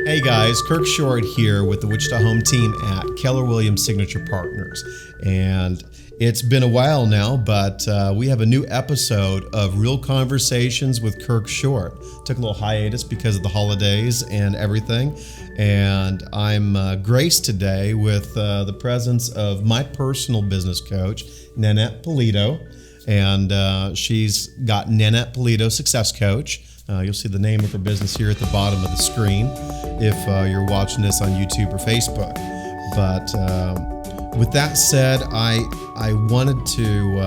Hey guys, Kirk Short here with the Wichita Home Team at Keller Williams Signature Partners. And it's been a while now, but we have a new episode of Real Conversations with Kirk Short. Took a little hiatus because of the holidays and everything. And I'm graced today with the presence of my personal business coach, Nanette Polito. And she's got Nanette Polito Success Coach. You'll see the name of her business here at the bottom of the screen if you're watching this on YouTube or Facebook. But with that said, I wanted to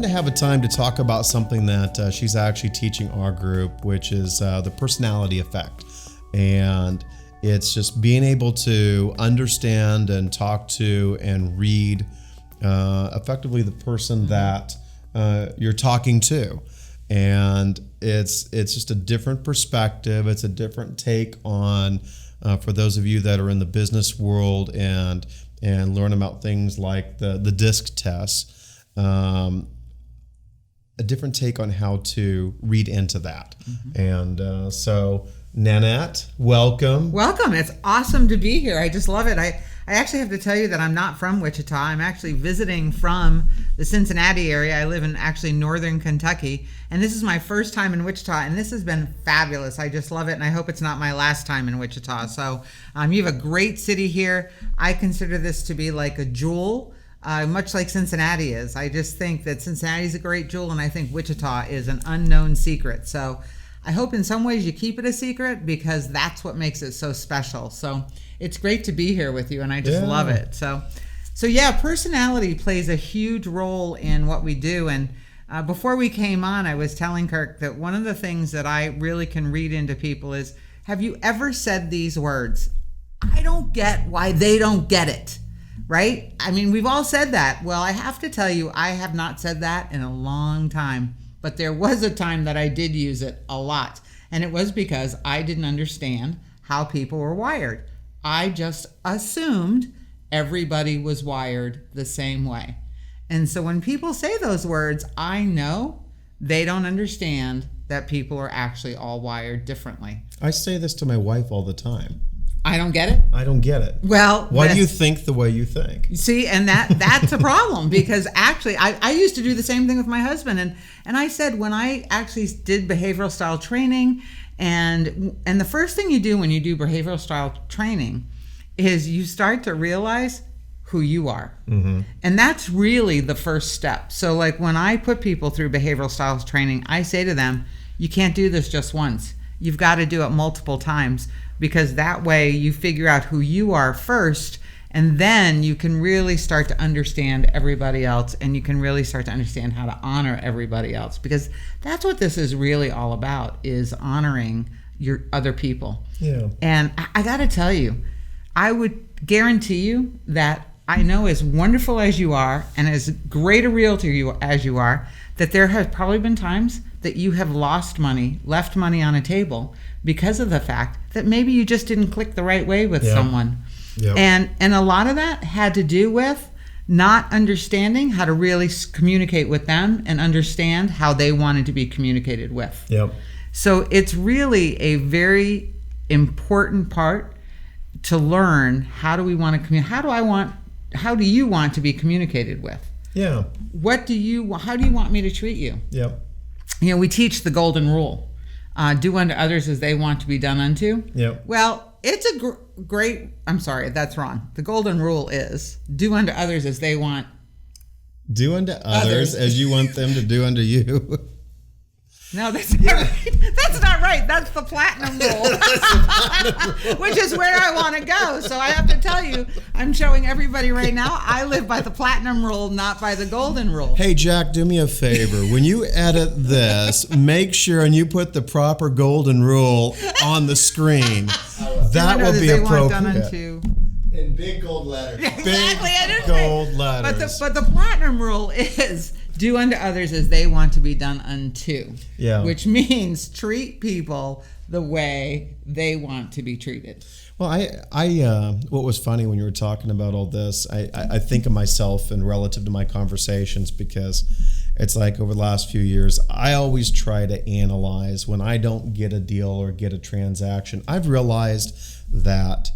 have a time to talk about something that she's actually teaching our group, which is the personality effect. And it's just being able to understand and talk to and read effectively the person that you're talking to. And it's just a different perspective. It's a different take on, for those of you that are in the business world and learn about things like the DISC test, a different take on how to read into that. Mm-hmm. And so, Nanette, welcome. Welcome. It's awesome to be here. I just love it. I actually have to tell you that I'm not from Wichita. I'm actually visiting from the Cincinnati area. I live in actually northern Kentucky, and this is my first time in Wichita, and this has been fabulous. I just love it, and I hope it's not my last time in Wichita. So you have a great city here. I consider this to be like a jewel, much like Cincinnati is. I just think that Cincinnati is a great jewel, and I think Wichita is an unknown secret. So I hope in some ways you keep it a secret because that's what makes it so special. So it's great to be here with you, and I just love it. So yeah, personality plays a huge role in what we do. And before we came on, I was telling Kirk that one of the things that I really can read into people is, have you ever said these words? I don't get why they don't get it, right? I mean, we've all said that. Well, I have to tell you, I have not said that in a long time. But there was a time that I did use it a lot. And it was because I didn't understand how people were wired. I just assumed everybody was wired the same way. And so when people say those words, I know they don't understand that people are actually all wired differently. I say this to my wife all the time. I don't get it? I don't get it. Well, why do you think the way you think? See, and that's a problem because actually I used to do the same thing with my husband. And I said when I actually did behavioral style training, and the first thing you do when you do behavioral style training is you start to realize who you are. Mm-hmm. And that's really the first step. So like when I put people through behavioral styles training, I say to them, you can't do this just once. You've got to do it multiple times, because that way you figure out who you are first, and then you can really start to understand everybody else, and you can really start to understand how to honor everybody else, because that's what this is really all about, is honoring your other people. Yeah. And I got to tell you, I would guarantee you that I know, as wonderful as you are and as great a realtor as you are, that there have probably been times that you have lost money, left money on a table because of the fact that maybe you just didn't click the right way with someone. Yep. And a lot of that had to do with not understanding how to really communicate with them and understand how they wanted to be communicated with. Yep. So it's really a very important part to learn, how do we want to communicate? How do you want to be communicated with? Yeah. How do you want me to treat you? Yep. You know, we teach the golden rule. Do unto others as they want to be done unto. Yep. Well, it's a great, I'm sorry, that's wrong. The golden rule is do unto others as they want. Do unto others as you want them to do unto you. No, that's not right. That's not right. That's the platinum rule, which is where I want to go. So I have to tell you, I'm showing everybody right now, I live by the platinum rule, not by the golden rule. Hey, Jack, do me a favor. When you edit this, make sure and you put the proper golden rule on the screen. That will be appropriate. In big gold letters. Exactly. Big gold letters. But the platinum rule is do unto others as they want to be done unto. Yeah. Which means treat people the way they want to be treated. Well, what was funny when you were talking about all this, I think of myself and relative to my conversations, because it's like over the last few years, I always try to analyze when I don't get a deal or get a transaction. I've realized that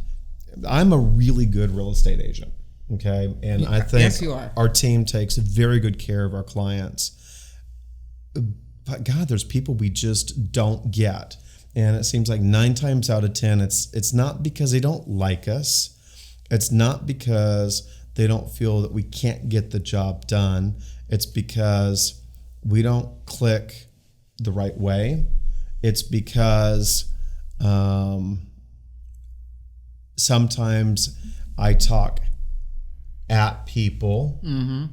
I'm a really good real estate agent. Okay. And I think yes, you are. Our team takes very good care of our clients. But God, there's people we just don't get. And it seems like 9 times out of 10, it's not because they don't like us. It's not because they don't feel that we can't get the job done. It's because we don't click the right way. It's because sometimes I talk at people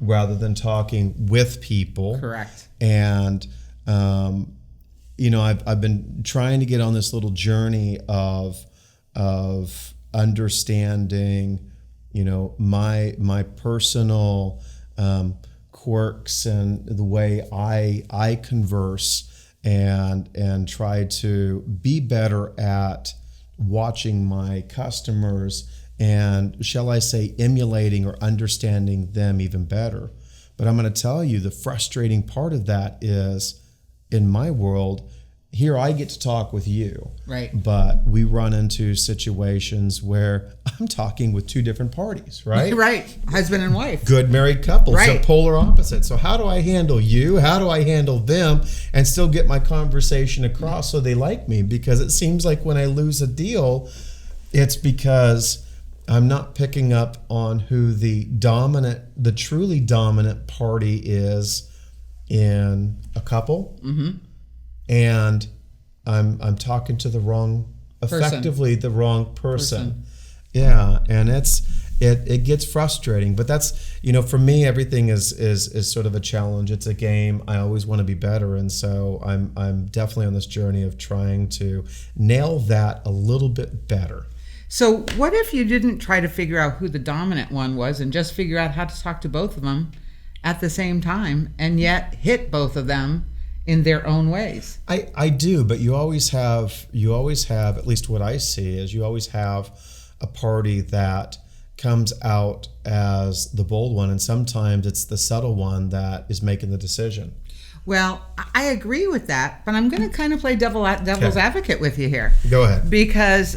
rather than talking with people. Correct. And I've been trying to get on this little journey of understanding, my personal quirks and the way I converse, and try to be better at watching my customers and, shall I say, emulating or understanding them even better. But I'm going to tell you, the frustrating part of that is, in my world, here I get to talk with you. Right. But we run into situations where I'm talking with 2 different parties, right? Right. Husband and wife. Good married couple. Right. So polar opposites. So how do I handle you? How do I handle them and still get my conversation across so they like me? Because it seems like when I lose a deal, it's because I'm not picking up on who the truly dominant party is in a couple. Mm-hmm. And I'm talking to the wrong person. Yeah, and it gets frustrating. But that's, for me, everything is sort of a challenge. It's a game. I always want to be better, and so I'm definitely on this journey of trying to nail that a little bit better. So what if you didn't try to figure out who the dominant one was and just figure out how to talk to both of them at the same time, and yet hit both of them in their own ways? I do, but you always have, at least what I see is, you always have a party that comes out as the bold one, and sometimes it's the subtle one that is making the decision. Well, I agree with that, but I'm going to kind of play devil's advocate with you here. Go ahead. Because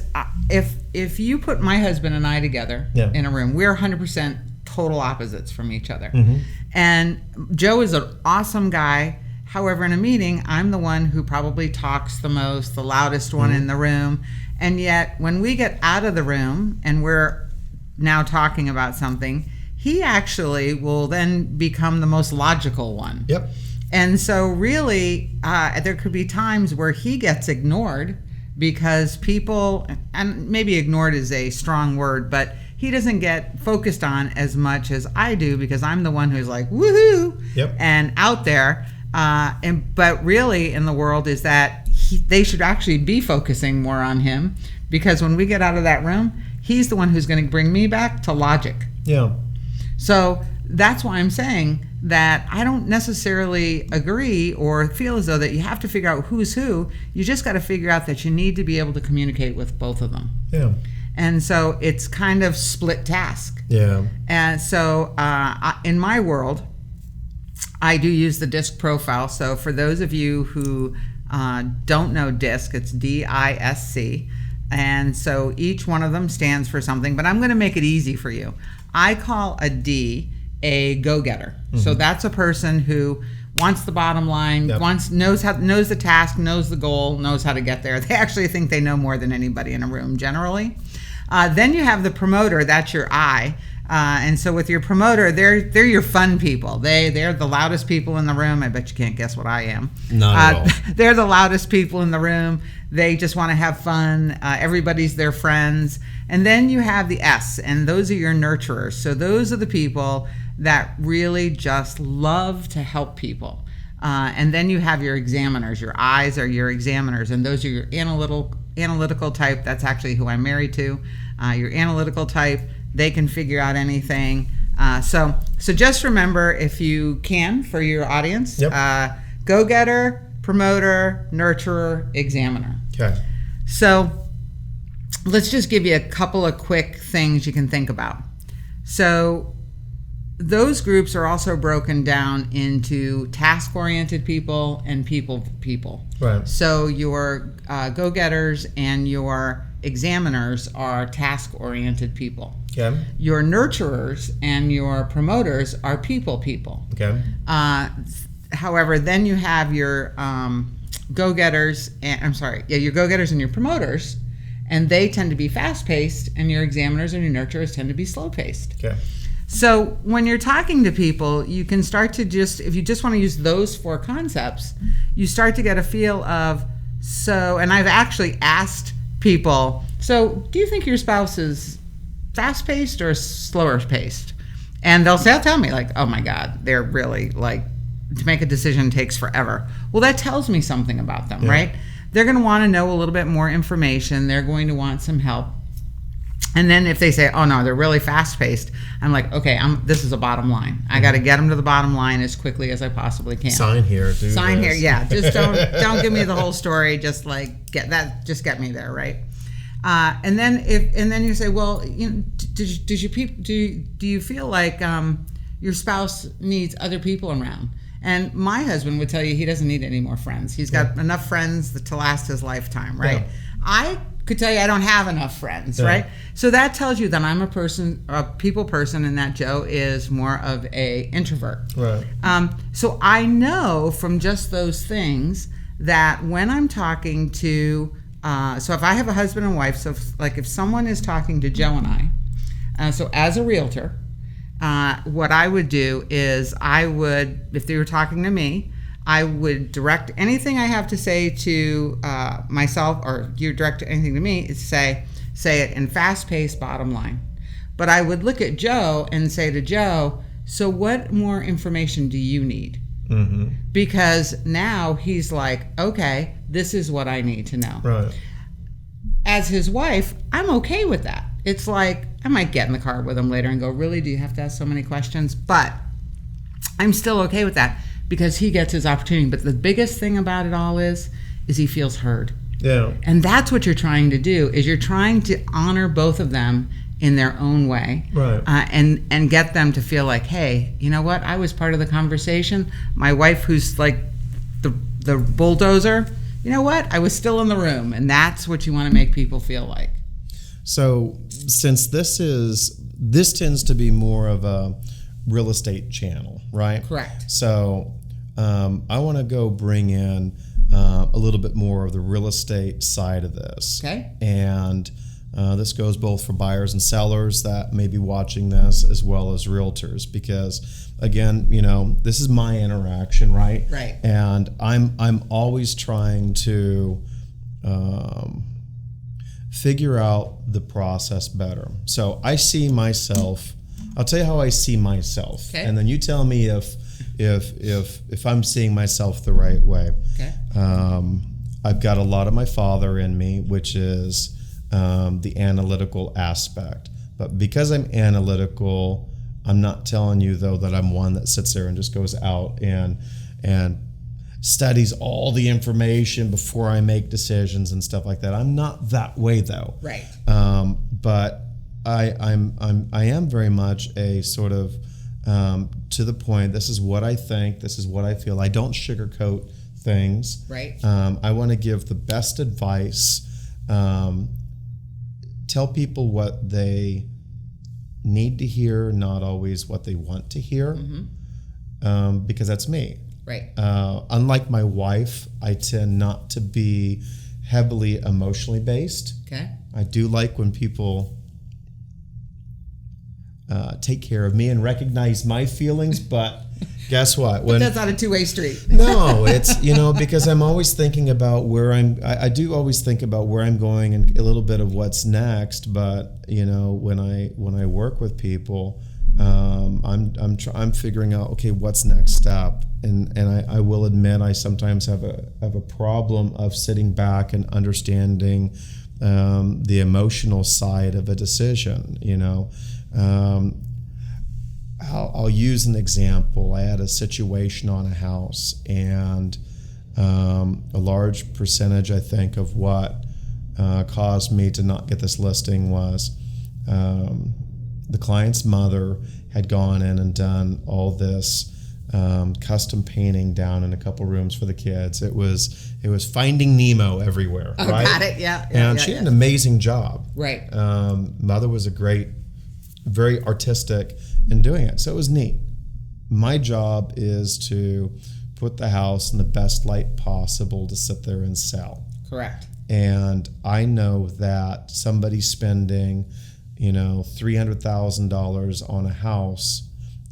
if you put my husband and I together in a room, we're 100% total opposites from each other. Mm-hmm. And Joe is an awesome guy. However, in a meeting, I'm the one who probably talks the most, the loudest one in the room. And yet, when we get out of the room and we're now talking about something, he actually will then become the most logical one. Yep. And so really, there could be times where he gets ignored because people, and maybe ignored is a strong word, but he doesn't get focused on as much as I do, because I'm the one who's like, woohoo, and out there. But really in the world is that they should actually be focusing more on him, because when we get out of that room, he's the one who's going to bring me back to logic. Yeah. So that's why I'm saying that I don't necessarily agree or feel as though that you have to figure out who's who. You just got to figure out that you need to be able to communicate with both of them. Yeah. And so it's kind of split task. Yeah. And so in my world, I do use the DISC profile. So for those of you who don't know DISC, it's DISC. And so each one of them stands for something, but I'm going to make it easy for you. I call a D a go-getter. Mm-hmm. So that's a person who wants the bottom line, knows the task, knows the goal, knows how to get there. They actually think they know more than anybody in a room generally. Then you have the promoter, that's your I. And so with your promoter, they're your fun people. They're the loudest people in the room. I bet you can't guess what I am. Not at all. They're the loudest people in the room. They just want to have fun. Everybody's their friends. And then you have the S, and those are your nurturers. So those are the people that really just love to help people. And then you have your examiners. Your I's are your examiners, and those are your analytical type. That's actually who I'm married to. Your analytical type, they can figure out anything. So just remember, if you can, for your audience, go-getter, promoter, nurturer, examiner. Okay. So let's just give you a couple of quick things you can think about. So those groups are also broken down into task-oriented people and people. Right. So your go-getters and your examiners are task-oriented people. Okay. Your nurturers and your promoters are people. Okay. However, then you have your go-getters your go-getters and your promoters, and they tend to be fast-paced, and your examiners and your nurturers tend to be slow-paced. Okay. So when you're talking to people, you can start to if you just want to use those 4 concepts, you start to get a feel of, and I've actually asked people, so do you think your spouse is fast-paced or slower-paced? And they'll tell me, like, oh my God, they're really, like, to make a decision takes forever. Well, that tells me something about them, right? They're going to want to know a little bit more information. They're going to want some help. And then if they say, oh no, they're really fast-paced, I'm like, okay, this is a bottom line. I got to get them to the bottom line as quickly as I possibly can. Sign here, do Sign this. here, yeah. Just don't give me the whole story. Just like just get me there, right? And then you say, well, you know, do you feel like your spouse needs other people around? And my husband would tell you he doesn't need any more friends. He's got enough friends to last his lifetime, right? Yeah. I could tell you I don't have enough friends, right? So that tells you that I'm a people person, and that Joe is more of a introvert. Right. So I know from just those things that when I'm talking to, so if I have a husband and wife, so if someone is talking to Joe and I, so as a realtor, what I would do is if they were talking to me, I would direct anything I have to say to myself, or you direct anything to me, is say it in fast-paced bottom line. But I would look at Joe and say to Joe, so what more information do you need? Mm-hmm. Because now he's like, okay, this is what I need to know. Right. As his wife, I'm okay with that. It's like, I might get in the car with him later and go, really, do you have to ask so many questions? But I'm still okay with that because he gets his opportunity. But the biggest thing about it all is he feels heard. Yeah. And that's what you're trying to do, is you're trying to honor both of them in their own way. Right. And get them to feel like, hey, you know what? I was part of the conversation. My wife, who's like the bulldozer, you know what? I was still in the room. And that's what you want to make people feel like. So since this tends to be more of a real estate channel, right? Correct. So I want to go bring in a little bit more of the real estate side of this. Okay. And this goes both for buyers and sellers that may be watching this, as well as realtors, because again, you know, this is my interaction, right? Right. And I'm always trying to figure out the process better. So I see myself. I'll tell you how I see myself, okay. And then you tell me if I'm seeing myself the right way. Okay. I've got a lot of my father in me, which is the analytical aspect. But because I'm analytical, I'm not telling you though that I'm one that sits there and just goes out and studies all the information before I make decisions and stuff like that. I'm not that way though. Right. But I am very much a sort of to the point. This is what I think. This is what I feel. I don't sugarcoat things. Right. I want to give the best advice. Tell people what they need to hear, not always what they want to hear, because that's me. Right. Unlike my wife, I tend not to be heavily emotionally based. Okay. I do like when people take care of me and recognize my feelings, but guess what? But that's not a two-way street. No, it's, you know, because I'm always thinking about where I do always think about where I'm going and a little bit of what's next. But, you know, when I work with people, I'm figuring out, okay, what's next step? And I will admit I sometimes have a problem of sitting back and understanding the emotional side of a decision, you know. I'll use an example. I had a situation on a house, and a large percentage, I think, of what caused me to not get this listing was the client's mother had gone in and done all this custom painting down in a couple rooms for the kids. It was Finding Nemo everywhere. Oh, right? got it. Yeah. And she had an amazing job. Right. Mother was very artistic in doing it, so it was neat. My job is to put the house in the best light possible to sit there and sell. Correct. And I know that somebody spending, $300,000 on a house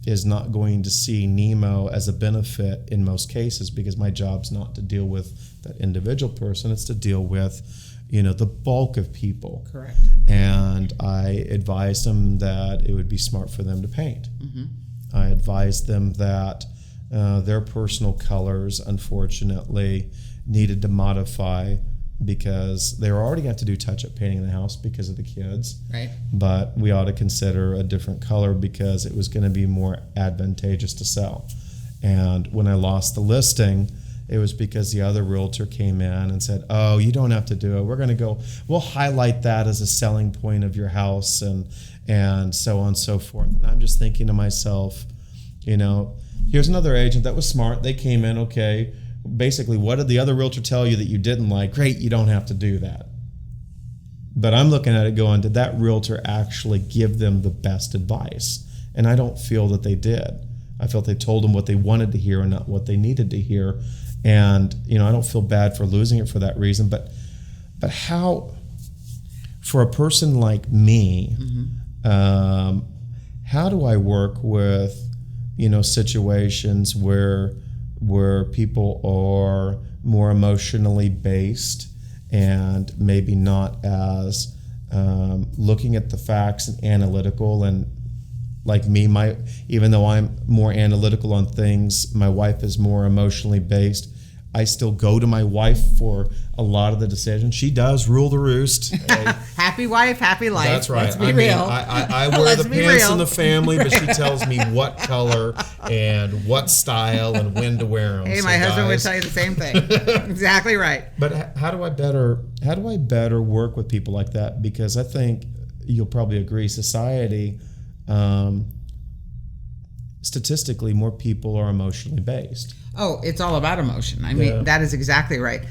is not going to see Nemo as a benefit in most cases, because my job's not to deal with that individual person. It's to deal with, the bulk of people. Correct. And I advised them that it would be smart for them to paint. Mm-hmm. I advised them that their personal colors, unfortunately, needed to modify, because they were already going to have to do touch-up painting in the house because of the kids. Right. But we ought to consider a different color because it was going to be more advantageous to sell. And when I lost the listing, it was because the other realtor came in and said, "Oh, you don't have to do it. We'll highlight that as a selling point of your house," and so on and so forth. And I'm just thinking to myself, here's another agent that was smart. They came in, okay, basically, what did the other realtor tell you that you didn't like? Great, you don't have to do that. But I'm looking at it going, did that realtor actually give them the best advice? And I don't feel that they did. I felt they told them what they wanted to hear and not what they needed to hear. And, I don't feel bad for losing it for that reason. But how, for a person like me, Mm-hmm. How do I work with, situations where people are more emotionally based and maybe not as looking at the facts and analytical, and like me, even though I'm more analytical on things, my wife is more emotionally based. I still go to my wife for a lot of the decisions. She does rule the roost. Happy wife, happy life. That's right. Let's be real. I wear Let's the be pants real. in the family, but she tells me what color and what style and when to wear them. Hey, So my husband would guys, tell you the same thing. Exactly right. But how do I better work with people like that? Because I think you'll probably agree, society, statistically, more people are emotionally based. Oh, it's all about emotion. I mean, that is exactly right.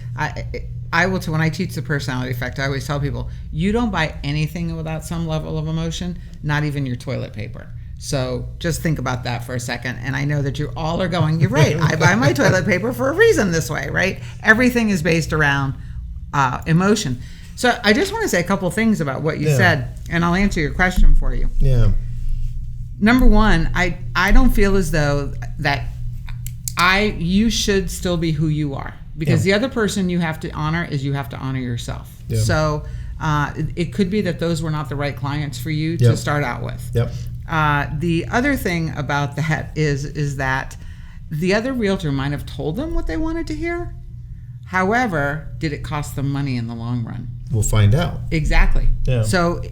I will when I teach the personality effect, I always tell people, you don't buy anything without some level of emotion, not even your toilet paper. So just think about that for a second. And I know that you all are going, you're right. I buy my toilet paper for a reason this way, right? Everything is based around emotion. So I just want to say a couple things about what you said, and I'll answer your question for you. Yeah. Number one, I don't feel as though that you should still be who you are, because the other person you have to honor is you have to honor yourself. Yeah. So it could be that those were not the right clients for you to start out with. Yep. The other thing about that is that the other realtor might have told them what they wanted to hear. However, did it cost them money in the long run? We'll find out. Exactly. Yeah. So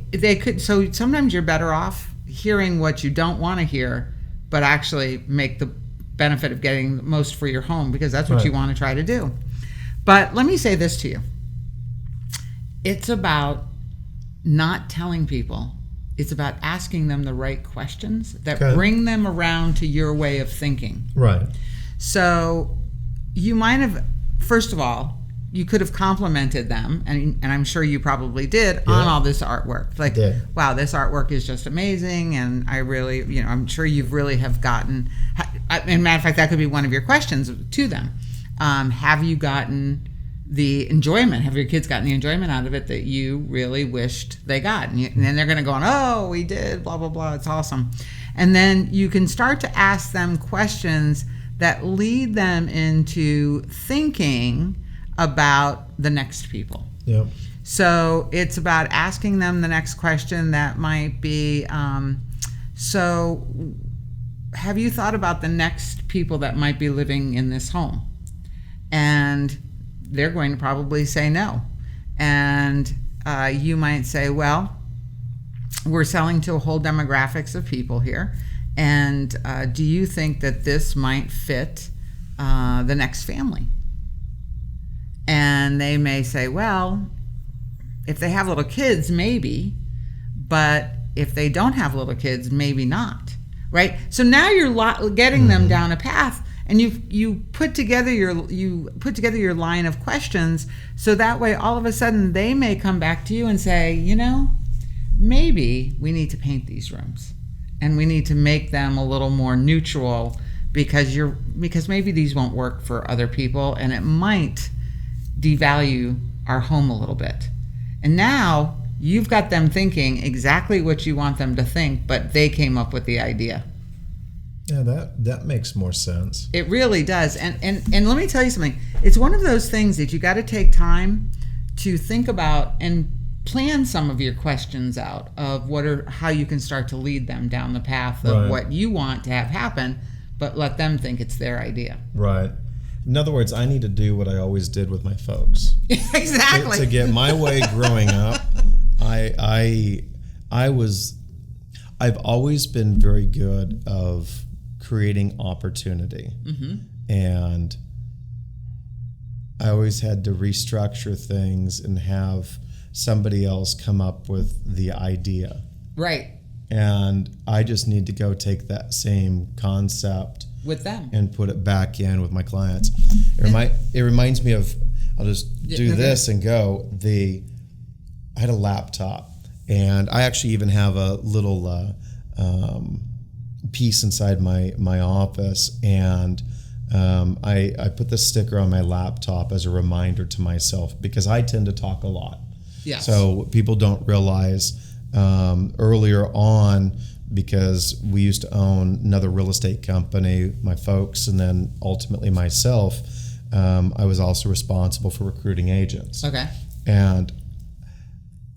so sometimes you're better off hearing what you don't want to hear, but actually make the benefit of getting the most for your home, because that's what you want to try to do. But let me say this to you. It's about not telling people. It's about asking them the right questions that bring them around to your way of thinking. Right. So you might have, first of all, you could have complimented them, and I'm sure you probably did, on all this artwork. Like, wow, this artwork is just amazing, and I really, I'm sure you really have gotten, and matter of fact, that could be one of your questions to them. Have you gotten the enjoyment? Have your kids gotten the enjoyment out of it that you really wished they got? And then they're going to go on, oh, we did, blah, blah, blah, it's awesome. And then you can start to ask them questions that lead them into thinking about the next people. Yep. So it's about asking them the next question that might be, so have you thought about the next people that might be living in this home? And they're going to probably say no. And you might say, well, we're selling to a whole demographics of people here. And do you think that this might fit the next family? And they may say, well, if they have little kids, maybe, but if they don't have little kids, maybe not, right? So now you're getting them down a path, and you put together your line of questions, so that way all of a sudden they may come back to you and say, maybe we need to paint these rooms, and we need to make them a little more neutral because maybe these won't work for other people, and it might devalue our home a little bit. And now you've got them thinking exactly what you want them to think, but they came up with the idea. Yeah, that makes more sense. It really does. And let me tell you something. It's one of those things that you got to take time to think about and plan some of your questions out of how you can start to lead them down the path of what you want to have happen, but let them think it's their idea. Right. In other words, I need to do what I always did with my folks. Exactly. To get my way growing up, I've always been very good of creating opportunity. And I always had to restructure things and have somebody else come up with the idea. Right. And I just need to go take that same concept with them and put it back in with my clients. It reminds me of, I'll just do this and go. I had a laptop, and I actually even have a little piece inside my office, and I put this sticker on my laptop as a reminder to myself, because I tend to talk a lot. Yes. So people don't realize earlier on, because we used to own another real estate company, my folks, and then ultimately myself, I was also responsible for recruiting agents. Okay. And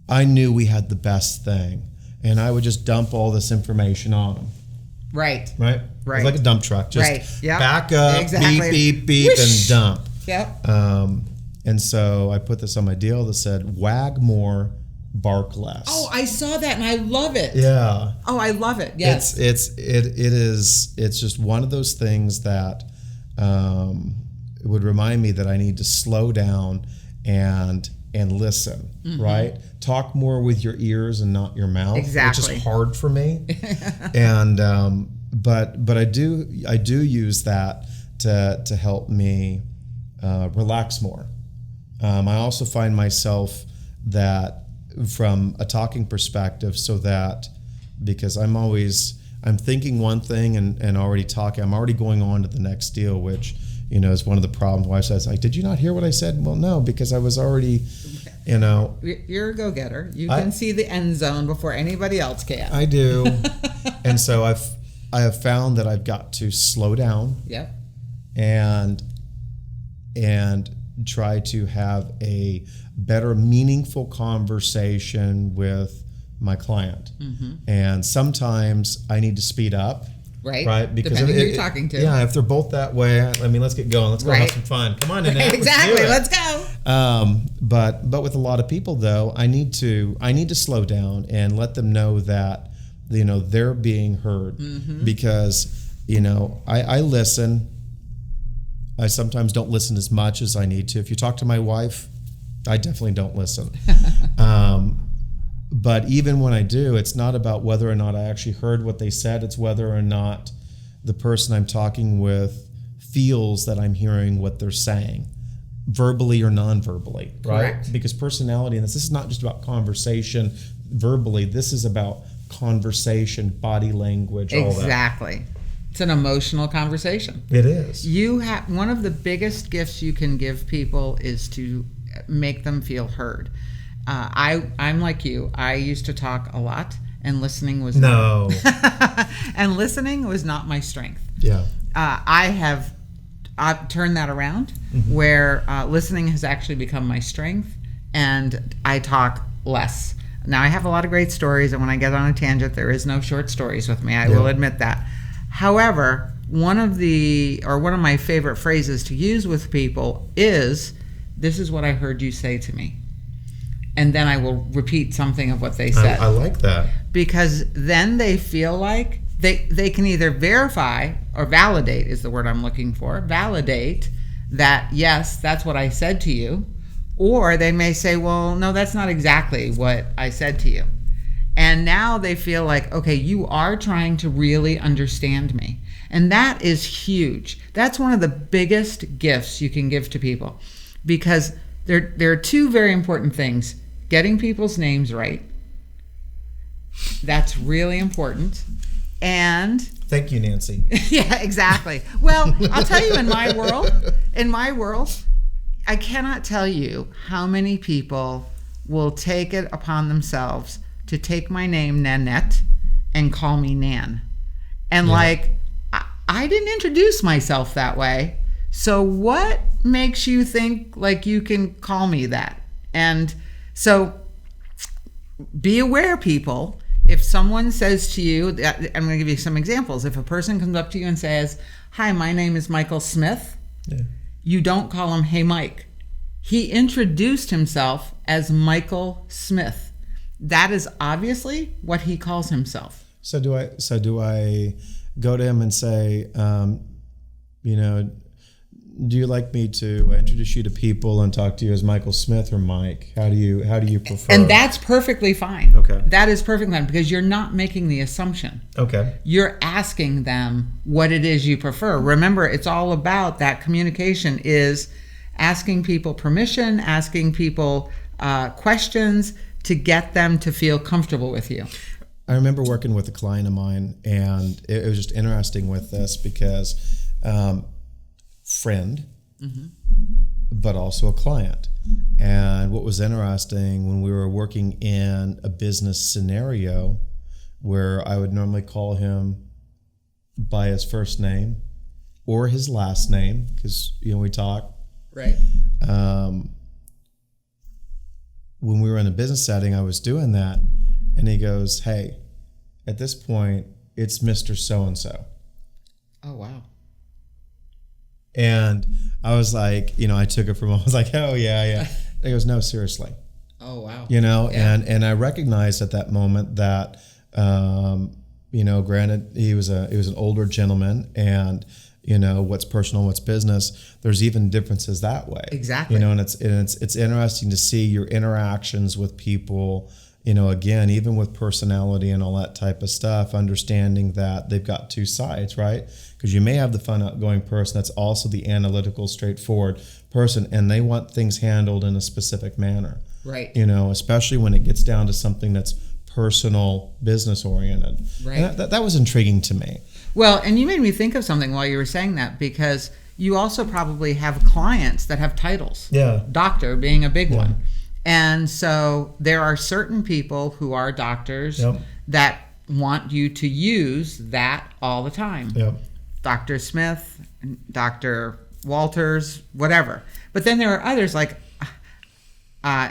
I knew we had the best thing, and I would just dump all this information on them. Right. Right? It was like a dump truck. Just back up, exactly. beep, beep, beep, and dump. Yep. And so I put this on my deal that said, wag more, bark less. Oh, I saw that and I love it. Yeah. Oh, I love it. Yes. It's just one of those things that it would remind me that I need to slow down and listen, right? Talk more with your ears and not your mouth. Exactly. Which is hard for me. And but I do use that to help me relax more. I also find myself that from a talking perspective, so that because I'm thinking one thing and already talking, I'm already going on to the next deal, which is one of the problems. Why I says, like, did you not hear what I said? Well, no, because I was already, You're a go-getter. You can see the end zone before anybody else can. I do. And so I have found that I've got to slow down. Yep. And try to have a better, meaningful conversation with my client. And sometimes I need to speed up. Right. Because depending who you're talking to. Yeah, if they're both that way, let's get going. Let's go have some fun. Come on, Nanette. Exactly. Let's go. But with a lot of people though, I need to slow down and let them know that they're being heard. Because I listen. I sometimes don't listen as much as I need to. If you talk to my wife, I definitely don't listen. But even when I do, it's not about whether or not I actually heard what they said. It's whether or not the person I'm talking with feels that I'm hearing what they're saying, verbally or non-verbally, right? Correct. Because personality, and this is not just about conversation verbally. This is about conversation, body language, all that. Exactly. It's an emotional conversation. It is. One of the biggest gifts you can give people is to make them feel heard. I'm like you. I used to talk a lot, and listening was not my strength. Yeah. I've turned that around, where listening has actually become my strength, and I talk less. Now I have a lot of great stories, and when I get on a tangent, there is no short stories with me. I will admit that. However, one of my favorite phrases to use with people is, "This is what I heard you say to me." And then I will repeat something of what they said. I like that. Because then they feel like they can either verify or validate is the word I'm looking for. Validate that, yes, that's what I said to you. Or they may say, well, no, that's not exactly what I said to you. And now they feel like, okay, you are trying to really understand me. And that is huge. That's one of the biggest gifts you can give to people, because there are two very important things. Getting people's names right. That's really important. And thank you, Nancy. yeah, exactly. Well, I'll tell you, in my world, I cannot tell you how many people will take it upon themselves to take my name, Nanette, and call me Nan. And I didn't introduce myself that way. So what makes you think like you can call me that? And so be aware, people. If someone says to you, I'm going to give you some examples. If a person comes up to you and says, hi, my name is Michael Smith, you don't call him, hey, Mike. He introduced himself as Michael Smith. That is obviously what he calls himself. So do I go to him and say, do you like me to introduce you to people and talk to you as Michael Smith or Mike? How do you prefer? And that's perfectly fine. Okay. That is perfectly fine, because you're not making the assumption. Okay. You're asking them what it is you prefer. Remember, it's all about that communication is asking people permission, asking people questions to get them to feel comfortable with you. I remember working with a client of mine, and it was just interesting with this because friend, but also a client. And what was interesting, when we were working in a business scenario where I would normally call him by his first name or his last name, because we talk. Right. When we were in a business setting, I was doing that, and he goes, hey, at this point, it's Mr. So-and-so. Oh, wow. And I was like, I took it from him. I was like, oh, yeah. He goes, no, seriously. Oh, wow. Yeah. And I recognized at that moment that, granted, he was an older gentleman, and, what's personal, what's business, there's even differences that way. Exactly. And it's interesting to see your interactions with people, again, even with personality and all that type of stuff, understanding that they've got two sides, right? Because you may have the fun, outgoing person that's also the analytical, straightforward person, and they want things handled in a specific manner. Right. Especially when it gets down to something that's personal, business oriented. Right. And that was intriguing to me. Well, and you made me think of something while you were saying that, because you also probably have clients that have titles. Yeah. Doctor being a big one. And so there are certain people who are doctors that want you to use that all the time. Yep. Dr. Smith, Dr. Walters, whatever. But then there are others like my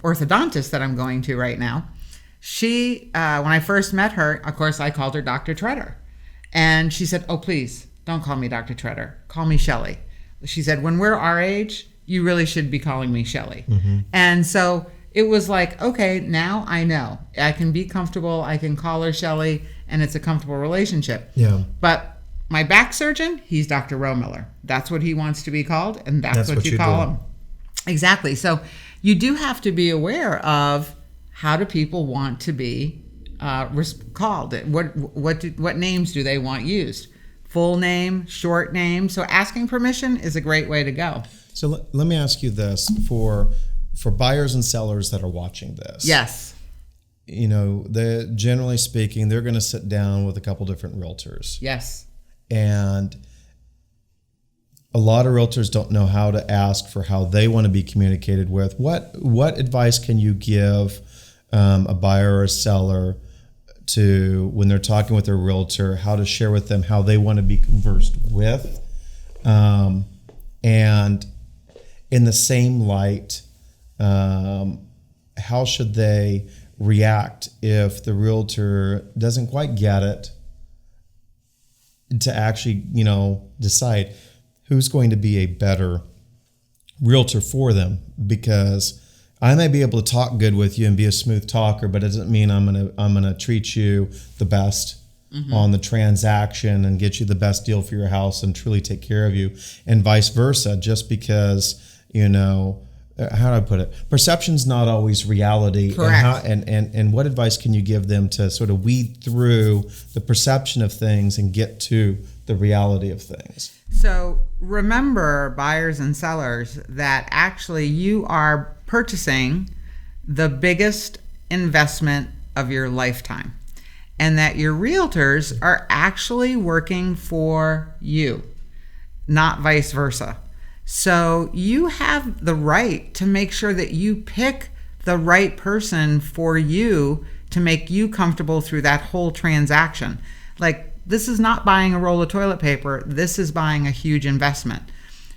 orthodontist that I'm going to right now. She, when I first met her, of course, I called her Dr. Treader. And she said, oh, please, don't call me Dr. Treader. Call me Shelley. She said, when we're our age, you really should be calling me Shelley. Mm-hmm. And so it was like, okay, now I know. I can be comfortable. I can call her Shelley, and it's a comfortable relationship. Yeah. But my back surgeon, he's Dr. Romiller. That's what he wants to be called, and that's what you call him. Exactly. So you do have to be aware of how do people want to be called. What names do they want used? Full name, short name. So asking permission is a great way to go. So let me ask you this, for buyers and sellers that are watching this. Yes. Generally speaking, they're going to sit down with a couple different realtors. Yes. And a lot of realtors don't know how to ask for how they want to be communicated with. What advice can you give a buyer or a seller to, when they're talking with their realtor, how to share with them how they want to be conversed with? And in the same light, how should they react if the realtor doesn't quite get it, to actually, decide who's going to be a better realtor for them? Because I may be able to talk good with you and be a smooth talker, but it doesn't mean I'm gonna treat you the best on the transaction and get you the best deal for your house and truly take care of you, and vice versa. Just because how do I put it? Perception's not always reality. Correct. And what advice can you give them to sort of weed through the perception of things and get to the reality of things? So remember, buyers and sellers, that actually you are purchasing the biggest investment of your lifetime, and that your realtors are actually working for you, not vice versa. So you have the right to make sure that you pick the right person for you to make you comfortable through that whole transaction. Like, this is not buying a roll of toilet paper. This is buying a huge investment.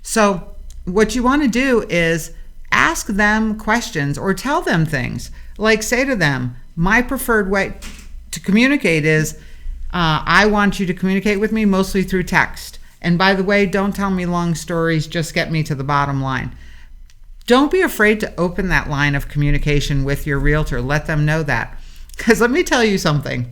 So what you want to do is ask them questions or tell them things. Like, say to them, my preferred way to communicate is, I want you to communicate with me mostly through text. And by the way, don't tell me long stories, just get me to the bottom line. Don't be afraid to open that line of communication with your realtor. Let them know that. Because let me tell you something.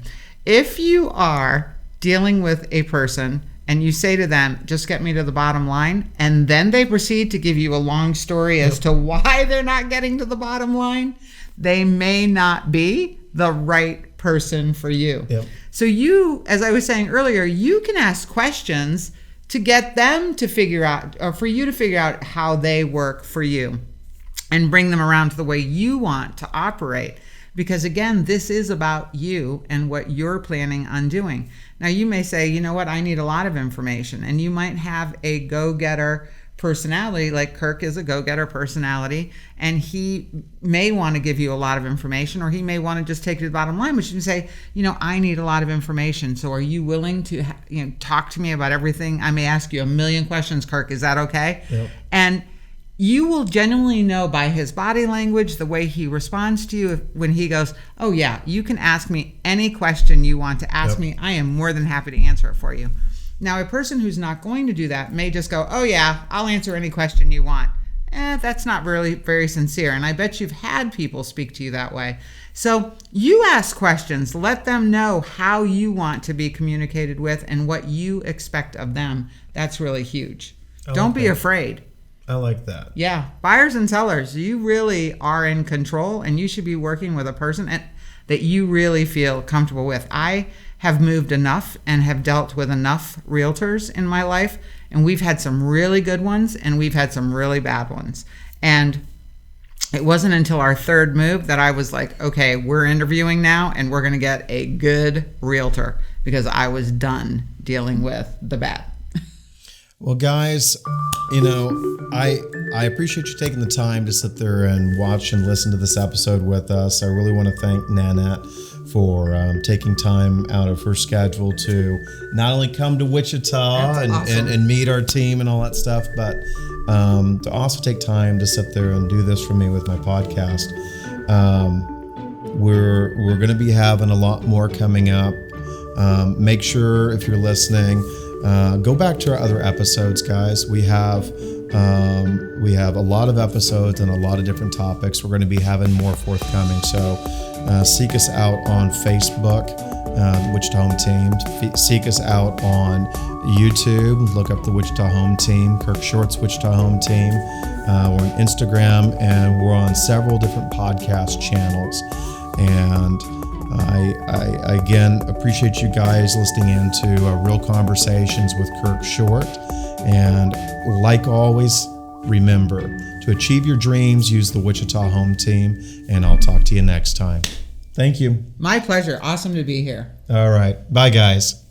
If you are dealing with a person and you say to them, just get me to the bottom line, and then they proceed to give you a long story as to why they're not getting to the bottom line, they may not be the right person for you. Yep. So you, as I was saying earlier, you can ask questions to get them to figure out, or for you to figure out how they work for you and bring them around to the way you want to operate. Because again, this is about you and what you're planning on doing. Now you may say, you know what, I need a lot of information. And you might have a go-getter personality, like Kirk is a go-getter personality, and he may want to give you a lot of information, or he may want to just take it to the bottom line, but you can say, I need a lot of information. So are you willing to talk to me about everything? I may ask you a million questions, Kirk. Is that okay? Yep. And you will genuinely know by his body language, the way he responds to you, when he goes, oh yeah, you can ask me any question you want to ask me. I am more than happy to answer it for you. Now, a person who's not going to do that may just go, oh yeah, I'll answer any question you want. That's not really very sincere. And I bet you've had people speak to you that way. So you ask questions, let them know how you want to be communicated with and what you expect of them. That's really huge. Don't be afraid. I like that. Yeah. Buyers and sellers, you really are in control, and you should be working with a person that you really feel comfortable with. I have moved enough and have dealt with enough realtors in my life, and we've had some really good ones and we've had some really bad ones. And it wasn't until our third move that I was like, okay, we're interviewing now and we're going to get a good realtor, because I was done dealing with the bad. Well, guys, I appreciate you taking the time to sit there and watch and listen to this episode with us. I really want to thank Nanette for taking time out of her schedule to not only come to Wichita and meet our team and all that stuff, but to also take time to sit there and do this for me with my podcast. We're going to be having a lot more coming up. Make sure, if you're listening, go back to our other episodes, guys. We have a lot of episodes and a lot of different topics. We're going to be having more forthcoming. So seek us out on Facebook, Wichita Home Team. Seek us out on YouTube. Look up the Wichita Home Team, Kirk Short's Wichita Home Team. We're on Instagram, and we're on several different podcast channels. And I again appreciate you guys listening into Real Conversations with Kirk Short. And like always, remember to achieve your dreams, use the Wichita Home Team, and I'll talk to you next time. Thank you. My pleasure. Awesome to be here. All right. Bye, guys.